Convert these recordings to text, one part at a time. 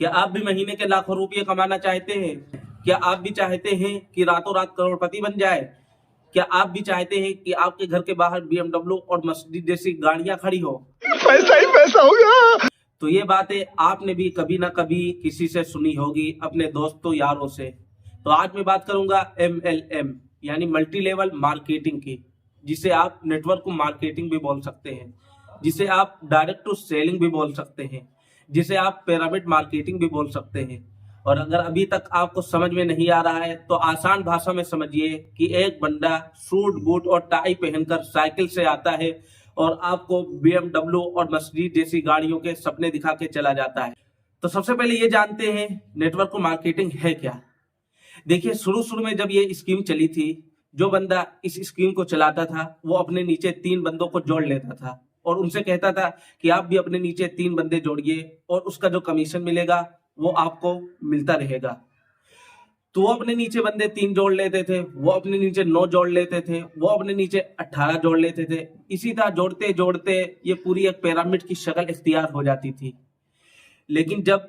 क्या आप भी महीने के लाखों रुपए कमाना चाहते हैं? क्या आप भी चाहते हैं कि रातों रात करोड़पति बन जाए? क्या आप भी चाहते हैं कि आपके घर के बाहर BMW और मर्सिडीज जैसी गाड़ियां खड़ी हो? पैसा ही पैसा होगा। तो ये बातें आपने भी कभी ना कभी किसी से सुनी होगी, अपने दोस्तों यारों से। तो आज मैं बात करूंगा MLM यानी मल्टी लेवल मार्केटिंग की, जिसे आप नेटवर्क मार्केटिंग भी बोल सकते हैं, जिसे आप डायरेक्ट टू सेलिंग भी बोल सकते हैं, जिसे आप पिरामिड मार्केटिंग भी बोल सकते हैं। और अगर अभी तक आपको समझ में नहीं आ रहा है तो आसान भाषा में समझिए कि एक बंदा सूट बूट और टाई पहनकर साइकिल से आता है और आपको BMW और मर्सिडीज जैसी गाड़ियों के सपने दिखा के चला जाता है। तो सबसे पहले ये जानते हैं नेटवर्क मार्केटिंग है क्या। देखिए, शुरू शुरू में जब ये स्कीम चली थी, जो बंदा इस स्कीम को चलाता था वो अपने नीचे 3 बंदों को जोड़ लेता था और उनसे कहता था कि आप भी अपने नीचे 3 बंदे जोड़िए और उसका जो कमीशन मिलेगा वो आपको मिलता रहेगा। तो वो अपने नीचे बंदे 3 जोड़ लेते थे, वो अपने नीचे 9 जोड़ लेते थे, वो अपने नीचे 18 जोड़ लेते थे। इसी तरह जोड़ते जोड़ते ये पूरी एक पिरामिड की शक्ल इख्तियार हो जाती थी। लेकिन जब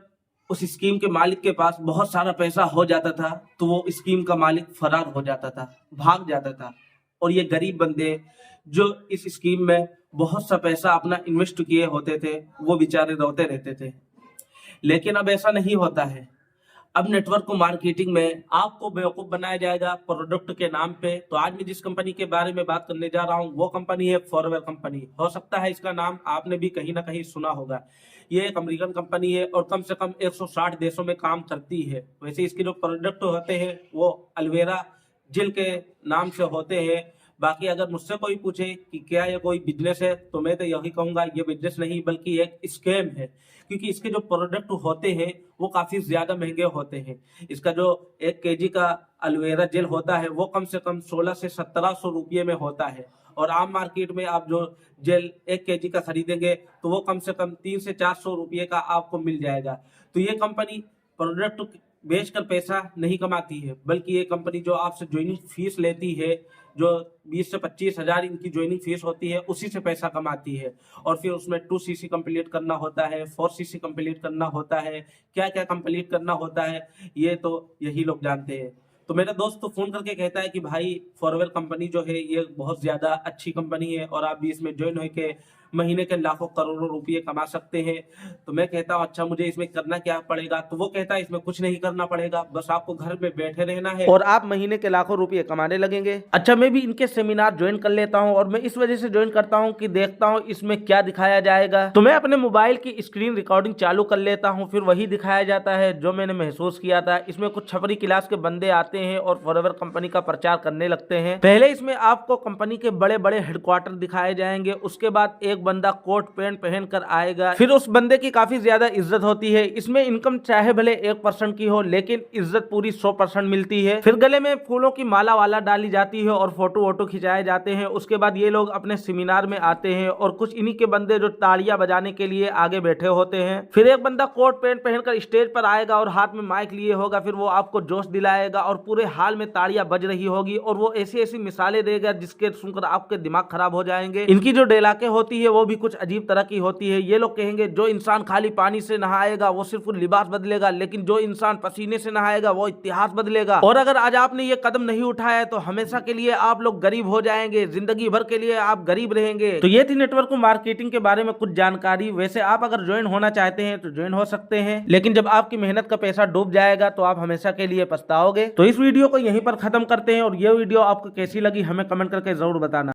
उस स्कीम के मालिक के पास बहुत सारा पैसा हो जाता था तो वो स्कीम का मालिक फरार हो जाता था, भाग जाता था, और ये गरीब बंदे जो इस स्कीम में बहुत सा पैसा अपना इन्वेस्ट किए होते थे वो बेचारे रोते रहते थे। लेकिन अब ऐसा नहीं होता है। अब नेटवर्क मार्केटिंग में आपको बेवकूफ बनाया जाएगा प्रोडक्ट के नाम पे। तो आज मैं जिस कंपनी के बारे में बात करने जा रहा हूँ वो कंपनी है फॉरवेयर कंपनी। हो सकता है इसका नाम आपने भी कहीं ना कहीं सुना होगा। ये एक अमेरिकन कंपनी है और कम से कम 160 देशों में काम करती है। वैसे इसके जो प्रोडक्ट होते हैं वो एलोवेरा जेल के नाम से होते हैं। बाकी अगर मुझसे कोई पूछे कि क्या ये कोई बिजनेस है तो मैं तो यही कहूंगा ये बिजनेस नहीं बल्कि एक स्कैम है, क्योंकि इसके जो प्रोडक्ट होते हैं वो काफी ज्यादा महंगे होते हैं। इसका जो 1 kg का एलोवेरा जेल होता है वो कम से कम 1600 से 1700 रुपये में होता है, और आम मार्केट में आप जो जेल 1 kg का खरीदेंगे तो वो कम से कम 300 से 400 रुपये का आपको मिल जाएगा। तो ये कंपनी प्रोडक्ट बेचकर पैसा नहीं कमाती है, बल्कि ये कंपनी जो आपसे ज्वाइनिंग फीस लेती है, जो 20 से 25 हजार इनकी ज्वाइनिंग फीस होती है, उसी से पैसा कमाती है। और फिर उसमें 2cc कंप्लीट करना होता है, 4cc कंप्लीट करना होता है, क्या क्या कंप्लीट करना होता है ये तो यही लोग जानते हैं। तो मेरा दोस्त तो फोन करके कहता है कि भाई फॉरवेयर कंपनी जो है ये बहुत ज्यादा अच्छी कंपनी है और आप भी इसमें ज्वाइन होके महीने के लाखों करोड़ों रुपये कमा सकते हैं। तो मैं कहता हूँ अच्छा मुझे इसमें करना क्या पड़ेगा। तो वो कहता है इसमें कुछ नहीं करना पड़ेगा, बस आपको घर में बैठे रहना है और आप महीने के लाखों रुपये कमाने लगेंगे। अच्छा, मैं भी इनके सेमिनार ज्वाइन कर लेता हूँ और मैं इस वजह से ज्वाइन करता हूँ कि देखता हूँ इसमें क्या दिखाया जाएगा। तो मैं अपने मोबाइल की स्क्रीन रिकॉर्डिंग चालू कर लेता हूँ, फिर वही दिखाया जाता है जो मैंने महसूस किया था। इसमें कुछ छपरी क्लास के बंदे आते हैं और फॉरवेयर कंपनी का प्रचार करने लगते हैं। पहले इसमें आपको कंपनी के बड़े बड़े हेडक्वार्टर दिखाए जाएंगे, उसके बाद एक बंदा कोट पैंट पहन कर आएगा, फिर उस बंदे की काफी ज्यादा इज्जत होती है। इसमें इनकम चाहे भले 1% की हो लेकिन इज्जत पूरी 100% मिलती है। फिर गले में फूलों की माला वाला डाली जाती है और फोटो वोटो खिंचाए जाते हैं। उसके बाद ये लोग अपने सेमिनार में आते हैं और कुछ इन्हीं के बंदे जो तालियां बजाने के लिए आगे बैठे होते हैं। फिर एक बंदा कोट पैंट पहनकर स्टेज पर आएगा और हाथ में माइक लिए होगा, फिर वो आपको जोश दिलाएगा और पूरे हाल में तालियां बज रही होगी और वो ऐसी ऐसी मिसालें देगा जिसके सुनकर आपके दिमाग खराब हो जाएंगे। इनकी जो डेलाके होती है वो भी कुछ अजीब तरह की होती है। ये लोग कहेंगे जो इंसान खाली पानी से नहाएगा वो सिर्फ लिबास बदलेगा, लेकिन जो इंसान पसीने से नहाएगा वो इतिहास बदलेगा। और अगर आज आपने ये कदम नहीं उठाया तो हमेशा के लिए आप लोग गरीब हो जाएंगे, जिंदगी भर के लिए आप गरीब रहेंगे। तो ये थी नेटवर्क मार्केटिंग के बारे में कुछ जानकारी। वैसे आप अगर ज्वाइन होना चाहते हैं तो ज्वाइन हो सकते हैं, लेकिन जब आपकी मेहनत का पैसा डूब जाएगा तो आप हमेशा के लिए पछताओगे। तो इस वीडियो को यहीं पर खत्म करते हैं और ये वीडियो आपको कैसी लगी हमें कमेंट करके जरूर बताना।